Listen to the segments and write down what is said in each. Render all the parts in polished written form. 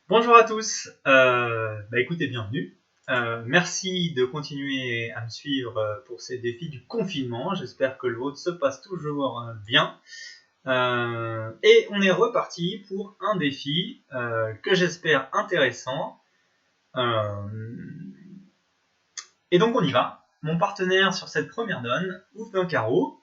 Bonjour à tous, écoutez, bienvenue. Merci de continuer à me suivre pour ces défis du confinement. J'espère que le vôtre se passe toujours bien. Et on est reparti pour un défi que j'espère intéressant. Et donc on y va. Mon partenaire sur cette première donne ouvre d'un carreau.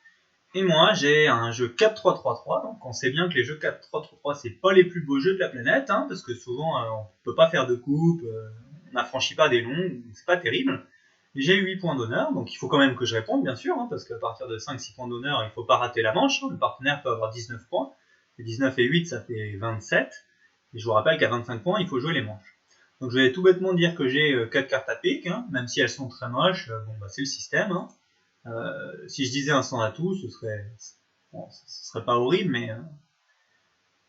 Et moi, j'ai un jeu 4-3-3-3, donc on sait bien que les jeux 4-3-3-3, c'est pas les plus beaux jeux de la planète, hein, parce que souvent, on peut pas faire de coupe, on n'affranchit pas des longs, c'est pas terrible. J'ai 8 points d'honneur, donc il faut quand même que je réponde, bien sûr, hein, parce qu'à partir de 5-6 points d'honneur, il faut pas rater la manche, hein, le partenaire peut avoir 19 points, et 19 et 8, ça fait 27, et je vous rappelle qu'à 25 points, il faut jouer les manches. Donc je vais tout bêtement dire que j'ai 4 cartes à pique, hein, même si elles sont très moches, c'est le système, hein. Si je disais un sans atout, ce serait pas horrible,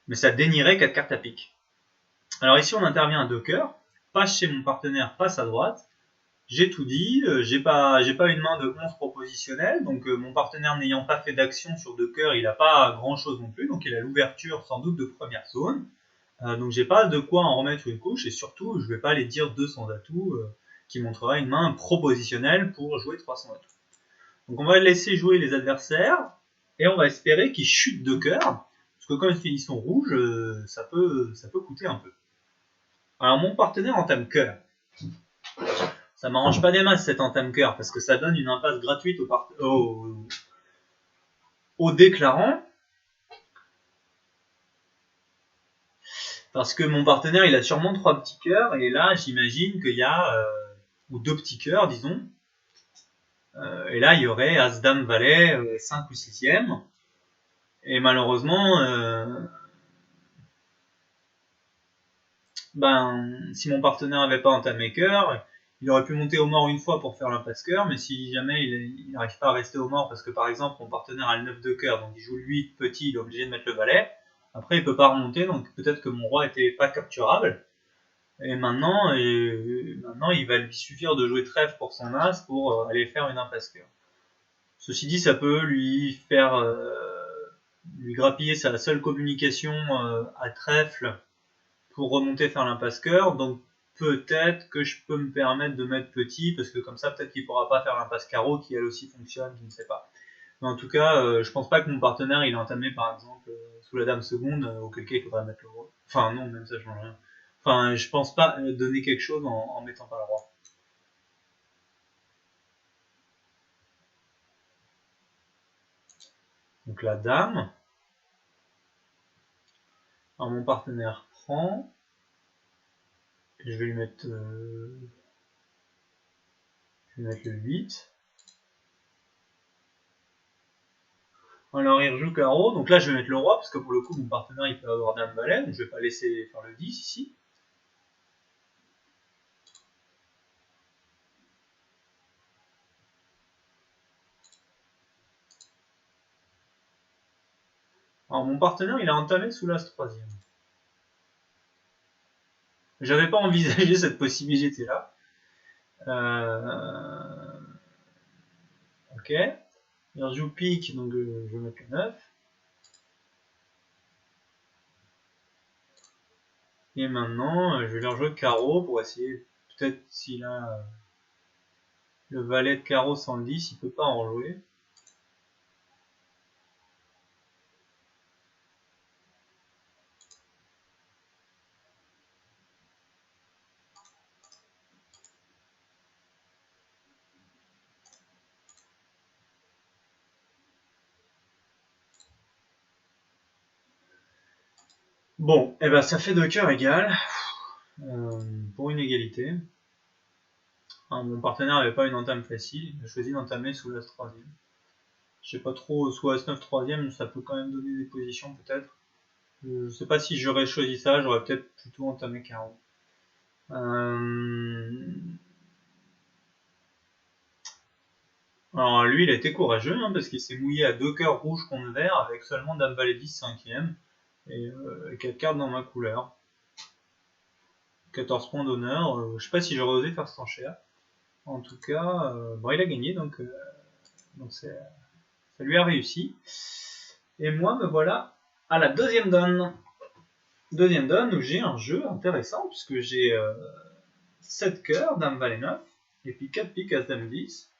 mais ça dénierait 4 cartes à pique. Alors ici, on intervient à 2 cœurs. Passe chez mon partenaire, passe à droite. J'ai tout dit. J'ai pas une main de 11 propositionnels. Donc mon partenaire n'ayant pas fait d'action sur 2 cœurs, il n'a pas grand chose non plus. Donc il a l'ouverture sans doute de première zone. Donc j'ai pas de quoi en remettre une couche. Et surtout, je vais pas les dire 2 sans atout qui montrera une main propositionnelle pour jouer 3 sans atout. Donc on va laisser jouer les adversaires et on va espérer qu'ils chutent de cœur, parce que comme ils sont rouges, ça peut coûter un peu. Alors mon partenaire entame cœur. Ça m'arrange pas des masses cette entame cœur, parce que ça donne une impasse gratuite au déclarant. Parce que mon partenaire il a sûrement 3 petits cœurs, et là j'imagine qu'il y a, ou 2 petits cœurs disons, et là il y aurait As, Dame, Valet, 5 ou 6ème. Et malheureusement, si mon partenaire n'avait pas entamé cœur, il aurait pu monter au mort une fois pour faire l'impasse cœur, mais si jamais il n'arrive pas à rester au mort, parce que par exemple mon partenaire a le 9 de cœur, donc il joue le 8 petit, il est obligé de mettre le valet, après il peut pas remonter, donc peut-être que mon roi était pas capturable, et maintenant il va lui suffire de jouer trèfle pour son as pour aller faire une impasse cœur. Ceci dit, ça peut lui faire lui grappiller sa seule communication à trèfle pour remonter faire l'impasse cœur, donc peut-être que je peux me permettre de mettre petit, parce que comme ça peut-être qu'il pourra pas faire l'impasse carreau qui elle aussi fonctionne, je ne sais pas. Mais en tout cas, je pense pas que mon partenaire il a entamé par exemple sous la dame seconde, auquel cas il faudrait mettre le roi. Enfin non, même ça change rien. Enfin, je pense pas donner quelque chose en mettant pas le roi. Donc la dame. Alors mon partenaire prend. Et je vais lui mettre, le 8. Alors il rejoue carreau, donc là je vais mettre le roi, parce que pour le coup mon partenaire il peut avoir dame valet, donc je vais pas laisser faire le 10 ici. Alors mon partenaire il a entamé sous l'as 3ème. J'avais pas envisagé cette possibilité là. Ok. Il rejoue pique, donc je vais mettre le 9. Et maintenant je vais leur jouer carreau pour essayer, peut-être s'il a le valet de carreau sans le 10, il peut pas en jouer. Bon, et ben ça fait 2 cœurs égal, pour une égalité. Mon partenaire n'avait pas une entame facile, il a choisi d'entamer sous l'as 3ème. Je sais pas trop, sous as 9 3ème, ça peut quand même donner des positions peut-être. Je sais pas si j'aurais choisi ça, j'aurais peut-être plutôt entamé carreau. Alors lui il a été courageux, hein, parce qu'il s'est mouillé à 2 cœurs rouges contre vert avec seulement dame valet 10 5ème et 4 cartes dans ma couleur. 14 points d'honneur, je sais pas si j'aurais osé faire cette enchère. En tout cas, il a gagné, donc ça lui a réussi. Et moi me voilà à la deuxième donne. Deuxième donne où j'ai un jeu intéressant, puisque j'ai 7 cœurs, dame valet 9, et puis 4 piques, as dame 10.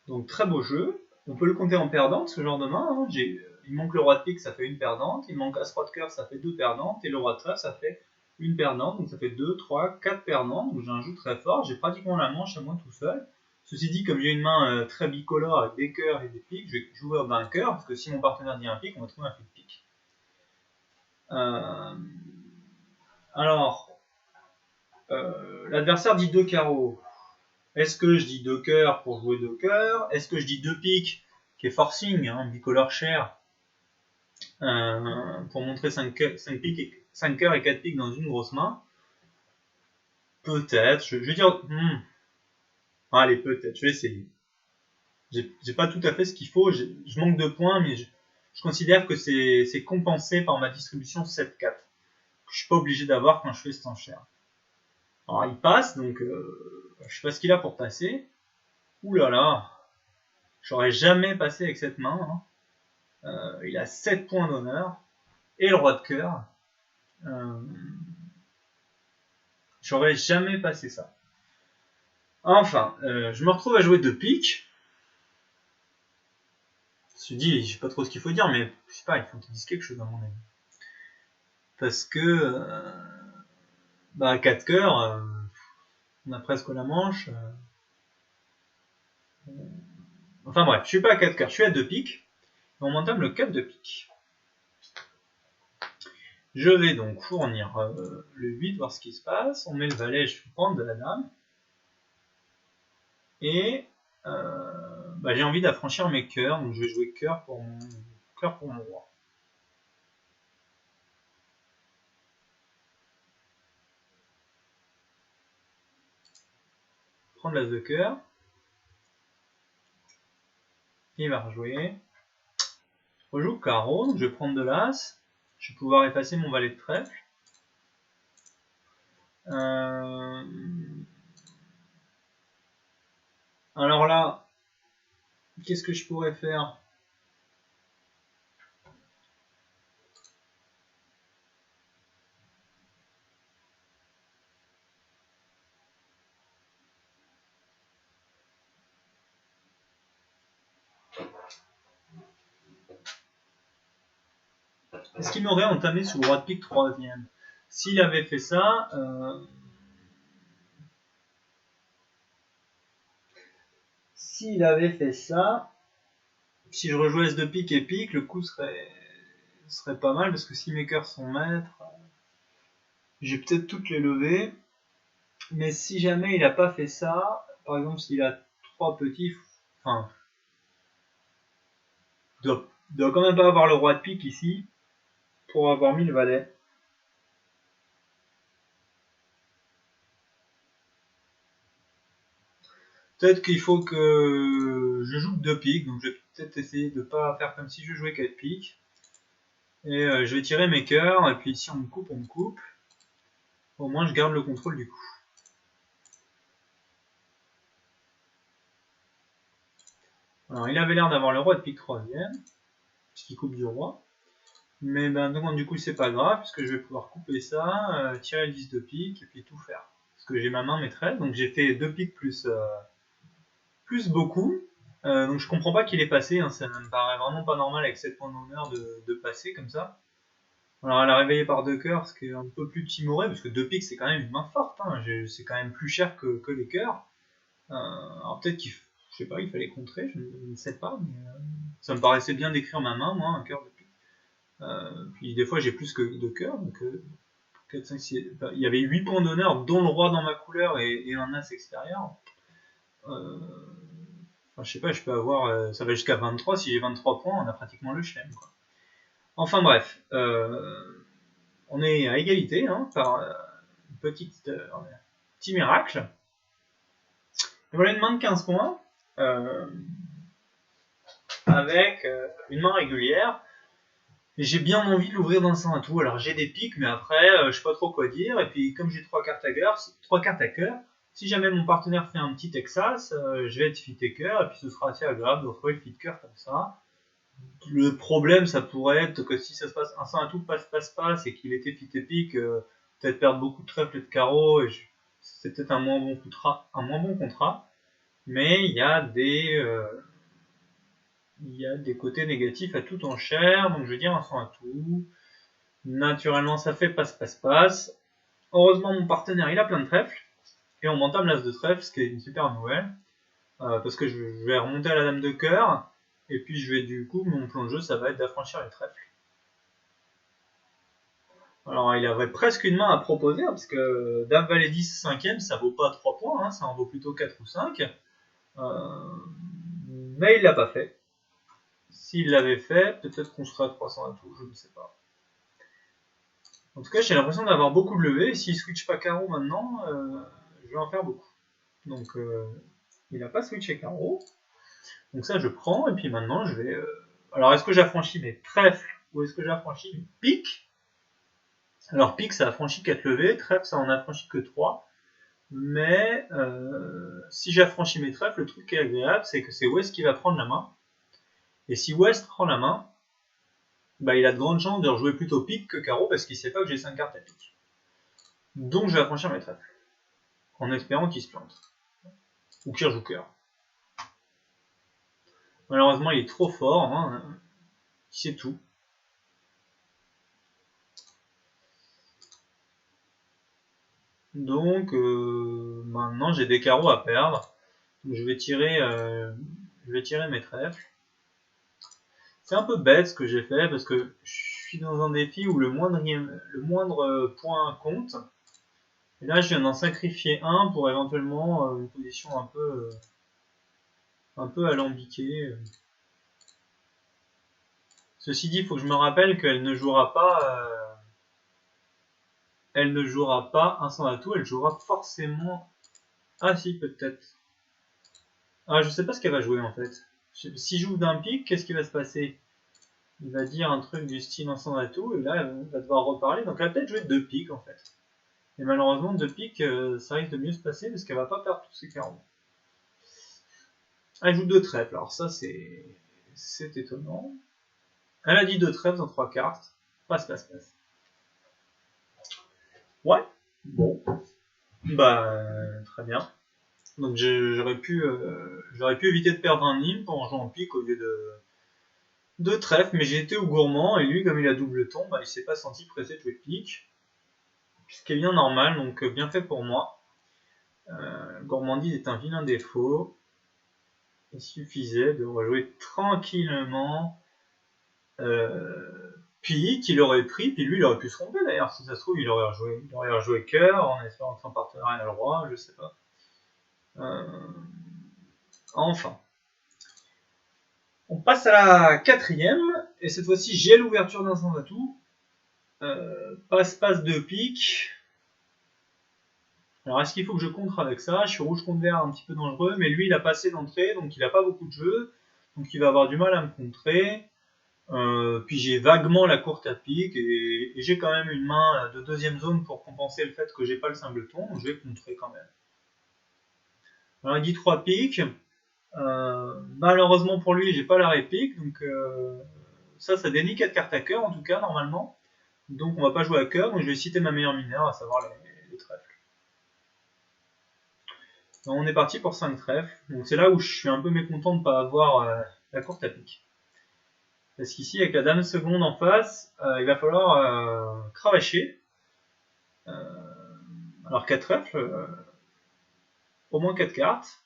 Donc très beau jeu. On peut le compter en perdante, ce genre de main. Hein. Il manque le roi de pique, ça fait une perdante. Il manque as roi de cœur, ça fait 2 perdantes. Et le roi de trèfle, ça fait une perdante. Donc ça fait 2, 3, 4 perdantes. Donc j'ai un jeu très fort. J'ai pratiquement la manche à moi tout seul. Ceci dit, comme j'ai une main très bicolore avec des cœurs et des piques, je vais jouer d'un cœur. Parce que si mon partenaire dit un pique, on va trouver un flic pique. Alors, l'adversaire dit 2 carreaux. Est-ce que je dis 2 cœurs pour jouer 2 cœurs? Est-ce que je dis 2 piques, qui est forcing, hein, bicolore cher, pour montrer 5 cœurs et 4 piques dans une grosse main? Peut-être, je vais dire... Allez, peut-être, je vais essayer. J'ai pas tout à fait ce qu'il faut, je manque de points, mais je considère que c'est compensé par ma distribution 7-4. Que je suis pas obligé d'avoir quand je fais cette enchère. Alors il passe, donc je sais pas ce qu'il a pour passer. Ouh là là, j'aurais jamais passé avec cette main. Hein. Il a 7 points d'honneur. Et le roi de cœur. J'aurais jamais passé ça. Enfin, je me retrouve à jouer 2 piques. Je me suis dit, je sais pas trop ce qu'il faut dire, mais je sais pas, il faut qu'ils disent quelque chose à mon avis. Parce que 4 cœurs, on a presque la manche. Enfin bref, je suis pas à 4 cœurs, je suis à 2 piques. Et on m'entame le 4 de pique. Je vais donc fournir le 8, voir ce qui se passe. On met le valet, je vais prendre de la dame. Et j'ai envie d'affranchir mes cœurs, donc je vais jouer cœur pour mon roi. Prendre l'as de cœur. Il va rejouer. Je rejoue carreau, donc je vais prendre de l'as. Je vais pouvoir effacer mon valet de trèfle. Alors là, qu'est-ce que je pourrais faire? Est-ce qu'il m'aurait entamé sous le roi de pique 3ème? S'il avait fait ça... S'il avait fait ça... Si je rejouais S de pique et pique, le coup serait pas mal, parce que si mes cœurs sont maîtres, j'ai peut-être toutes les levées. Mais si jamais il n'a pas fait ça, par exemple s'il a 3 petits, enfin, il doit quand même pas avoir le roi de pique ici, pour avoir mis le valet. Peut-être qu'il faut que je joue 2 piques, donc je vais peut-être essayer de pas faire comme si je jouais 4 piques. Et je vais tirer mes cœurs, et puis si on me coupe, on me coupe. Au moins je garde le contrôle du coup. Alors il avait l'air d'avoir le roi de pique 3ème, ce qui coupe du roi. Mais donc, du coup c'est pas grave, puisque je vais pouvoir couper ça, tirer le 10 de pique, et puis tout faire. Parce que j'ai ma main maîtresse, donc j'ai fait 2 piques plus beaucoup. Donc je comprends pas qu'il ait passé, hein, ça me paraît vraiment pas normal avec 7 points d'honneur de passer comme ça. Alors elle a réveillé par 2 cœurs, ce qui est un peu plus timoré, parce que 2 piques c'est quand même une main forte, hein, c'est quand même plus cher que les cœurs. Alors peut-être qu'il je sais pas, il fallait contrer, je ne sais pas, mais ça me paraissait bien d'écrire ma main, moi, un cœur de pique. Puis des fois j'ai plus que 2 cœurs, donc 4, 5, 6, il y avait 8 points d'honneur, dont le roi dans ma couleur et un as extérieur. Enfin, je sais pas, je peux avoir, ça va jusqu'à 23, si j'ai 23 points, on a pratiquement le chelem, quoi. Enfin bref, on est à égalité, hein, par une petit miracle. Et voilà une main de 15 points, avec une main régulière. Et j'ai bien envie de l'ouvrir dans un atout. Alors j'ai des piques, mais après, je sais pas trop quoi dire. Et puis comme j'ai 3 cartes à cœur, si jamais mon partenaire fait un petit Texas, je vais être fit cœur, et puis ce sera assez agréable de retrouver le fit cœur comme ça. Le problème, ça pourrait être que si ça se passe 100 à tout, passe, et qu'il était pique épique, peut-être perdre beaucoup de trèfles et de carreaux, et c'est peut-être un moins bon contrat, mais il y a des côtés négatifs à toute enchère, donc je vais dire un 100 à tout. Naturellement, ça fait passe. Heureusement, mon partenaire, il a plein de trèfles, et on m'entame l'as de trèfle, ce qui est une super nouvelle, parce que je vais remonter à la dame de cœur, et puis je vais du coup, mon plan de jeu, ça va être d'affranchir les trèfles. Alors il avait presque une main à proposer, hein, parce que Dame Valet 10 5ème, ça vaut pas 3 points, hein, ça en vaut plutôt 4 ou 5. Mais il l'a pas fait. S'il l'avait fait, peut-être qu'on serait à 300 à tout, je ne sais pas. En tout cas, j'ai l'impression d'avoir beaucoup de levées, et s'il switch pas carreau maintenant, je vais en faire beaucoup. Donc il n'a pas switché carreau. Donc ça, je prends, et puis maintenant, je vais... Alors, est-ce que j'affranchis mes trèfles, ou est-ce que j'affranchis mes piques? Alors, pique, ça affranchit 4 levées, trèfle, ça en affranchit que 3. Mais si j'affranchis mes trèfles, le truc qui est agréable, c'est que c'est West qui va prendre la main. Et si West prend la main, bah, il a de grandes chances de rejouer plutôt pique que carreau, parce qu'il sait pas que j'ai 5 cartes à pique. Donc je vais affranchir mes trèfles, en espérant qu'il se plante. Ou qu'il rejoue cœur. Malheureusement, il est trop fort, hein. Il sait tout. Donc maintenant j'ai des carreaux à perdre. Donc je vais tirer mes trèfles. C'est un peu bête ce que j'ai fait parce que je suis dans un défi où le moindre point compte. Et là je viens d'en sacrifier un pour éventuellement une position un peu alambiquée. Ceci dit, il faut que je me rappelle qu'elle ne jouera pas un sans atout, elle jouera forcément... Ah si, peut-être. Ah, je sais pas ce qu'elle va jouer en fait. Si je joue d'un pic, qu'est-ce qui va se passer? Il va dire un truc du style un sans atout, et là, elle va devoir reparler. Donc elle va peut-être jouer deux piques en fait. Et malheureusement, deux piques, ça risque de mieux se passer parce qu'elle va pas perdre tous ses carreaux. Elle joue deux trèfles, alors ça c'est étonnant. Elle a dit deux trèfles en trois cartes. Passe. Ouais, bon. Bah, très bien. Donc j'aurais pu éviter de perdre un nîmes en jouant en pique au lieu de trèfle, mais j'ai été au gourmand, et lui, comme il a double ton, bah, il s'est pas senti pressé de jouer pique. Ce qui est bien normal, donc bien fait pour moi. Gourmandise est un vilain défaut. Il suffisait de rejouer tranquillement pique, il aurait pris, puis lui il aurait pu se tromper d'ailleurs, si ça se trouve il aurait rejoué cœur en espérant que son partenaire ait le roi, je sais pas. Enfin. On passe à la quatrième, et cette fois-ci j'ai l'ouverture d'un sans atout. Passe de pique. Alors est-ce qu'il faut que je contre avec ça? Je suis rouge contre vert un petit peu dangereux, mais lui il a passé d'entrée, donc il n'a pas beaucoup de jeu, donc il va avoir du mal à me contrer. Puis j'ai vaguement la courte à pique, et j'ai quand même une main de deuxième zone pour compenser le fait que j'ai pas le singleton, donc je vais contrer quand même. Alors il dit 3 piques. Malheureusement pour lui, j'ai pas la répique, donc ça dénie 4 cartes à cœur en tout cas normalement. Donc on va pas jouer à cœur, donc je vais citer ma meilleure mineure, à savoir les trèfles. Donc on est parti pour 5 trèfles, donc c'est là où je suis un peu mécontent de ne pas avoir la courte à pique. Parce qu'ici avec la dame seconde en face, il va falloir cravacher. Alors 4 trèfles, au moins 4 cartes.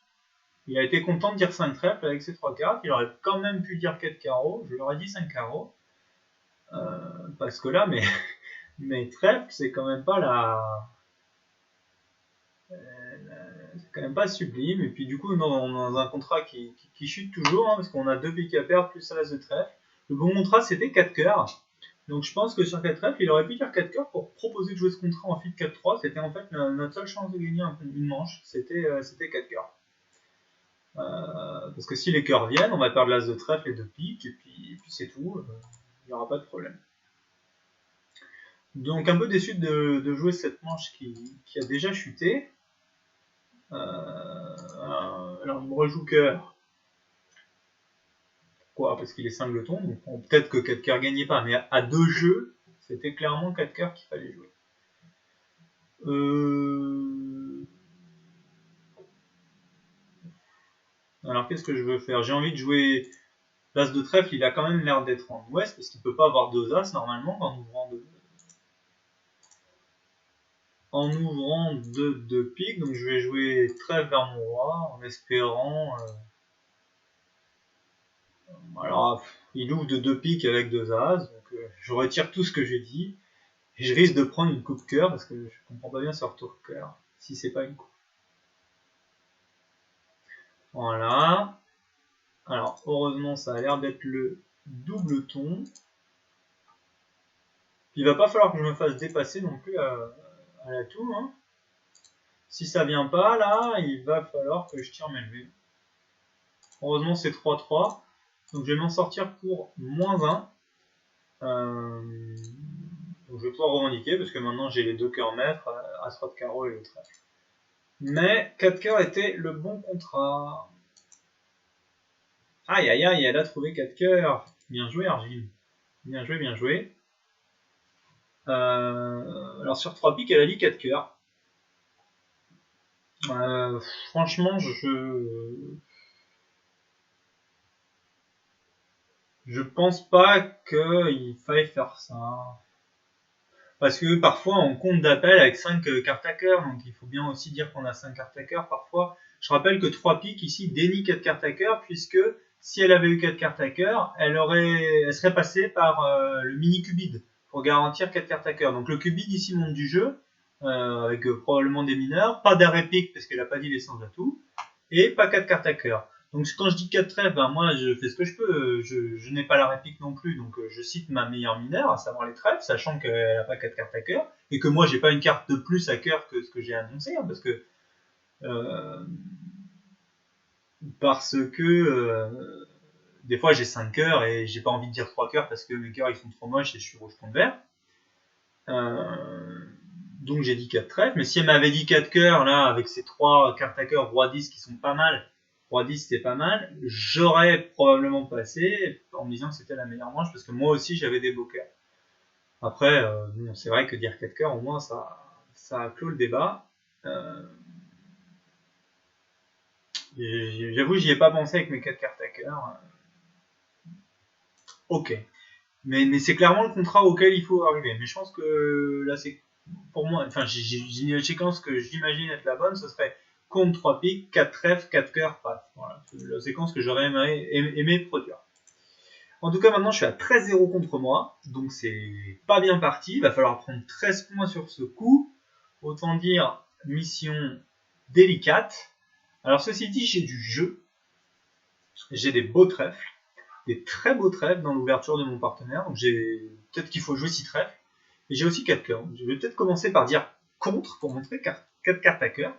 Il a été content de dire 5 trèfles avec ces 3 cartes, il aurait quand même pu dire 4 carreaux, je lui aurais dit 5 carreaux. Parce que là, mes trèfles, c'est quand même pas c'est quand même pas sublime. Et puis du coup, dans un contrat qui chute toujours, hein, parce qu'on a 2 piques à perdre plus la de trèfle. Le bon contrat, c'était 4 cœurs. Donc je pense que sur 4 trèfles, il aurait pu dire 4 cœurs pour proposer de jouer ce contrat en fit 4-3. C'était en fait notre seule chance de gagner une manche, c'était 4 cœurs. Parce que si les cœurs viennent, on va perdre l'as de trèfle et de pique, et puis c'est tout, il n'y aura pas de problème. Donc un peu déçu de jouer cette manche qui a déjà chuté. Alors il me rejoue cœur. Pourquoi? Parce qu'il est singleton, donc bon, peut-être que 4 cœurs gagnait pas, mais à 2 jeux, c'était clairement 4 cœurs qu'il fallait jouer. Alors qu'est-ce que je veux faire? J'ai envie de jouer l'as de trèfle, il a quand même l'air d'être en ouest, parce qu'il peut pas avoir 2 as normalement en ouvrant deux piques, donc je vais jouer trèfle vers mon roi en espérant. Alors, il ouvre de 2 piques avec 2 as, donc je retire tout ce que j'ai dit. Et je risque de prendre une coupe cœur parce que je comprends pas bien ce retour cœur si c'est pas une coupe. Voilà. Alors, heureusement, ça a l'air d'être le double ton. Il va pas falloir que je me fasse dépasser non plus à la tour. Hein. Si ça vient pas, là, il va falloir que je tire mes levées. Heureusement, c'est 3-3. Donc, je vais m'en sortir pour -1. Donc, je vais pouvoir revendiquer parce que maintenant, j'ai les 2 cœurs maîtres, As-Roi de carreau et le trèfle. Mais 4 cœurs était le bon contrat. Aïe aïe aïe, elle a trouvé 4 cœurs. Bien joué, Argile. Bien joué, bien joué. Alors sur 3 piques, elle a dit 4 cœurs. Franchement, je pense pas qu'il faille faire ça. Parce que parfois on compte d'appel avec 5 cartes à cœur, donc il faut bien aussi dire qu'on a 5 cartes à cœur parfois. Je rappelle que 3 piques ici dénie 4 cartes à cœur, puisque si elle avait eu 4 cartes à cœur, elle serait passée par le mini cubide pour garantir 4 cartes à cœur. Donc le cubide ici monte du jeu, avec probablement des mineurs, pas d'arrêt pique parce qu'elle n'a pas dit les sans atouts, et pas 4 cartes à cœur. Donc quand je dis 4 trèfles, ben moi je fais ce que je peux, je n'ai pas la réplique non plus, donc je cite ma meilleure mineure, à savoir les trèfles, sachant qu'elle n'a pas 4 cartes à cœur, et que moi j'ai pas une carte de plus à cœur que ce que j'ai annoncé, hein, parce que des fois j'ai 5 cœurs et j'ai pas envie de dire 3 cœurs parce que mes cœurs ils sont trop moches et je suis rouge contre vert. Donc j'ai dit 4 trèfles, mais si elle m'avait dit 4 cœurs là avec ces 3 cartes à cœur roi 10 qui sont pas mal, roi 10 c'est pas mal, j'aurais probablement passé en me disant que c'était la meilleure manche parce que moi aussi j'avais des beaux cœurs. Après, bon, c'est vrai que dire 4 cœurs au moins ça clôt le débat. J'avoue j'y ai pas pensé avec mes 4 cartes à cœur. Ok. Mais c'est clairement le contrat auquel il faut arriver. Mais je pense que là c'est pour moi, enfin j'ai une séquence que j'imagine être la bonne, ce serait compte 3 piques, 4 trèfles, 4 cœurs, passe. Voilà, c'est la séquence que j'aurais aimé produire. En tout cas, maintenant je suis à 13-0 contre moi, donc c'est pas bien parti. Il va falloir prendre 13 points sur ce coup. Autant dire mission délicate. Alors ceci dit, j'ai du jeu. J'ai des beaux trèfles, des très beaux trèfles dans l'ouverture de mon partenaire. Donc peut-être qu'il faut jouer 6 trèfles. Et j'ai aussi 4 cœurs. Je vais peut-être commencer par dire contre pour montrer 4 cartes à cœur.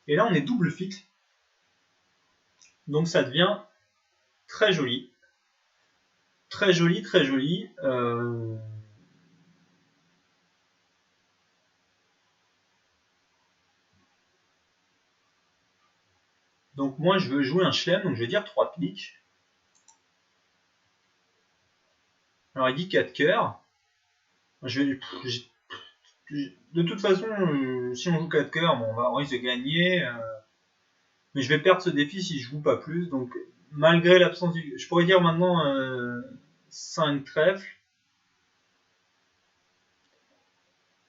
Et là, on est double fixe. Donc ça devient très joli. Très joli, très joli. Donc moi, je veux jouer un chelem, donc je vais dire 3 piques. Alors il dit 4 cœurs. De toute façon, si on joue 4 cœurs, bon, on risque de gagner. Mais je vais perdre ce défi si je joue pas plus. Donc malgré l'absence du... Je pourrais dire maintenant 5 trèfles.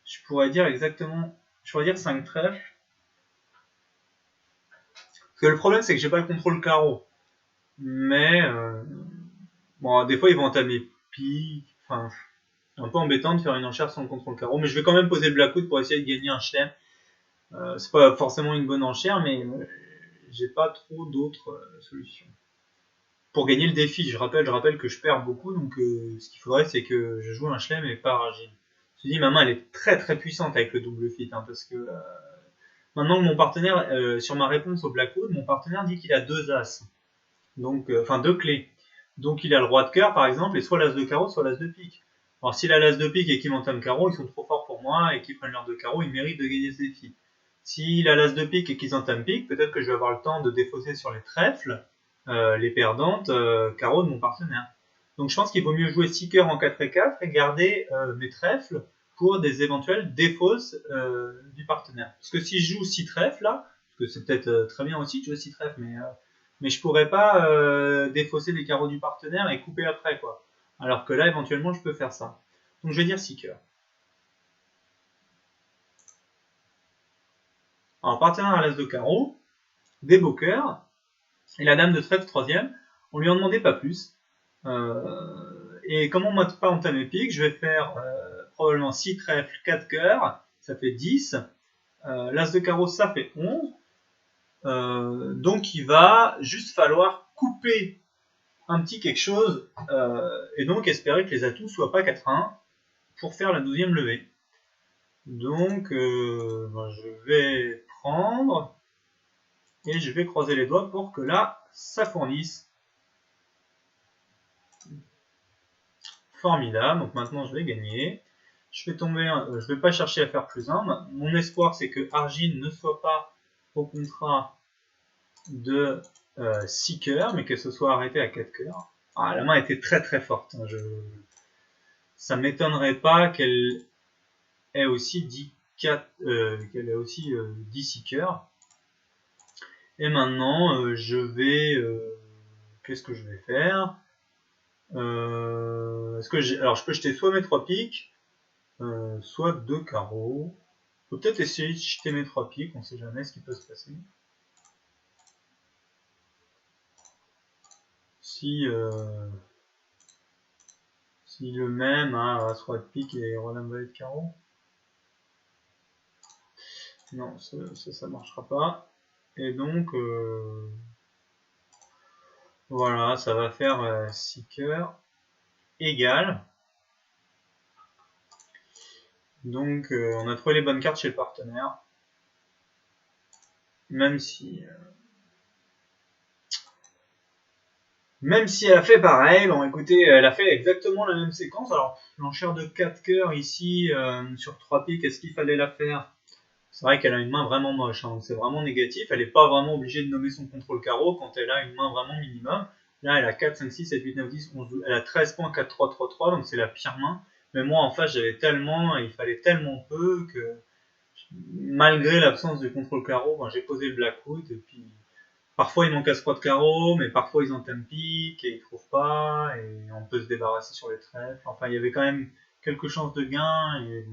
Je pourrais dire exactement... Je pourrais dire 5 trèfles. Parce que le problème, c'est que j'ai pas le contrôle carreau. Mais... bon, des fois, ils vont entamer pique. Enfin, c'est un peu embêtant de faire une enchère sans le contrôle carreau. Mais je vais quand même poser le blackout pour essayer de gagner un chelem. C'est pas forcément une bonne enchère, mais j'ai pas trop d'autres solutions. Pour gagner le défi, je rappelle que je perds beaucoup, donc ce qu'il faudrait, c'est que je joue un chelem et pas Argile. Je me dis, ma main, elle est très très puissante avec le double fit, hein, parce que maintenant que mon partenaire, sur ma réponse au Blackwood, mon partenaire dit qu'il a 2 as, donc enfin 2 clés. Donc il a le roi de cœur par exemple, et soit l'as de carreau, soit l'as de pique. Alors s'il a l'as de pique et qu'il m'entame carreau, ils sont trop forts pour moi et qu'ils prennent l'as de carreau, ils méritent de gagner ce défi. S'il a l'as de pique et qu'ils entament pique, peut-être que je vais avoir le temps de défausser sur les trèfles les perdantes carreaux de mon partenaire. Donc je pense qu'il vaut mieux jouer 6 cœurs en 4 et 4 et garder mes trèfles pour des éventuelles défausses du partenaire. Parce que si je joue 6 trèfles là, parce que c'est peut-être très bien aussi de jouer 6 trèfles, mais je pourrais pas défausser les carreaux du partenaire et couper après, quoi. Alors que là, éventuellement, je peux faire ça. Donc je vais dire 6 cœurs. Alors, partenaire à l'as de carreau, des beaux cœurs, et la dame de trèfle troisième, on lui en demandait pas plus. Et comme on m'a pas entamé pique, je vais faire probablement 6 trèfles, 4 cœurs, ça fait 10. L'as de carreau, ça fait 11. Donc il va juste falloir couper un petit quelque chose et donc espérer que les atouts soient pas 4-1 pour faire la 12e levée. Donc je vais prendre et je vais croiser les doigts pour que là ça fournisse. Formidable, donc maintenant je vais gagner. Je vais tomber, je vais pas chercher à faire plus 1. Mon espoir c'est que Argine ne soit pas au contrat de 6 cœurs, mais que ce soit arrêté à 4 cœurs. Ah, la main était très très forte. Hein. Ça m'étonnerait pas qu'elle ait aussi 10 6 cœurs. Et maintenant, je vais... qu'est-ce que je vais faire alors, je peux jeter soit mes 3 piques, soit 2 carreaux. Faut peut-être essayer de jeter mes 3 piques, on sait jamais ce qui peut se passer. Si le même a As-Roi de pique et Roi-Dame Valet de carreau. Non, ça marchera pas. Et donc, voilà, ça va faire 6 cœurs égales. Donc, on a trouvé les bonnes cartes chez le partenaire. Même si elle a fait pareil, bon écoutez, elle a fait exactement la même séquence. Alors, l'enchère de 4 cœurs ici, sur 3 piques, est-ce qu'il fallait la faire? C'est vrai qu'elle a une main vraiment moche, hein, donc c'est vraiment négatif. Elle n'est pas vraiment obligée de nommer son contrôle carreau quand elle a une main vraiment minimum. Là, elle a 4, 5, 6, 7, 8, 9, 10, 11, 12. Elle a 13 points, 4, 3, 3, 3, donc c'est la pire main. Mais moi, en face, il fallait tellement peu que, malgré l'absence de contrôle carreau, ben, j'ai posé le Blackwood, et puis parfois ils manquent As-Roi de carreau, mais parfois ils entament pique et ils trouvent pas, et on peut se débarrasser sur les trèfles. Enfin, il y avait quand même quelques chances de gain, et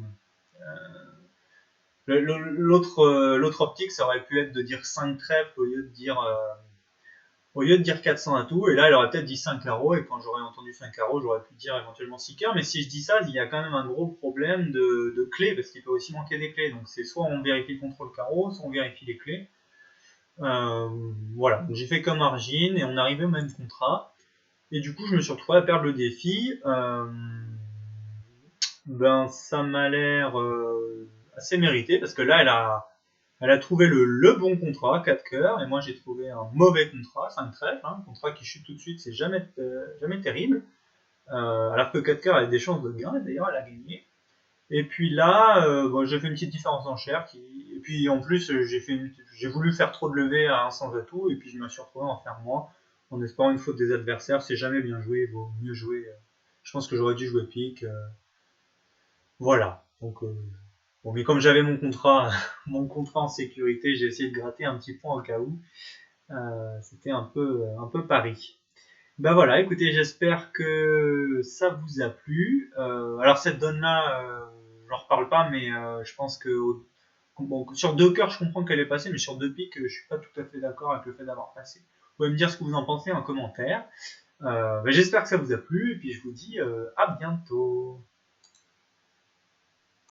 l'autre optique, ça aurait pu être de dire 5 trèfles au lieu de dire 400 à tout, et là elle aurait peut-être dit 5 carreaux, et quand j'aurais entendu 5 carreaux, j'aurais pu dire éventuellement 6 cœurs, mais si je dis ça, il y a quand même un gros problème de clés, parce qu'il peut aussi manquer des clés, donc c'est soit on vérifie le contrôle carreau, soit on vérifie les clés. Voilà, j'ai fait comme Argine, et on arrivait au même contrat, et du coup je me suis retrouvé à perdre le défi. Ben ça m'a l'air assez mérité, parce que là elle a trouvé le bon contrat, 4 cœurs, et moi j'ai trouvé un mauvais contrat, 5 trèfles, hein, un contrat qui chute tout de suite, c'est jamais terrible, alors que 4 cœurs a des chances de gain, et d'ailleurs elle a gagné. Et puis là, bon, j'ai fait une petite différence d'enchère, et puis en plus j'ai voulu faire trop de levées à un sans atout, et puis je me suis retrouvé à en faire moins, en espérant une faute des adversaires. C'est jamais bien joué, il vaut mieux jouer. Je pense que j'aurais dû jouer pique. Voilà. Donc, bon, mais comme j'avais mon contrat, mon contrat en sécurité, j'ai essayé de gratter un petit point au cas où. C'était un peu pari. Ben voilà, écoutez, j'espère que ça vous a plu. Alors cette donne-là, j'en reparle pas, mais je pense que bon, sur 2 cœurs, je comprends qu'elle est passée, mais sur 2 piques, je suis pas tout à fait d'accord avec le fait d'avoir passé. Vous pouvez me dire ce que vous en pensez en commentaire. Ben j'espère que ça vous a plu, et puis je vous dis à bientôt.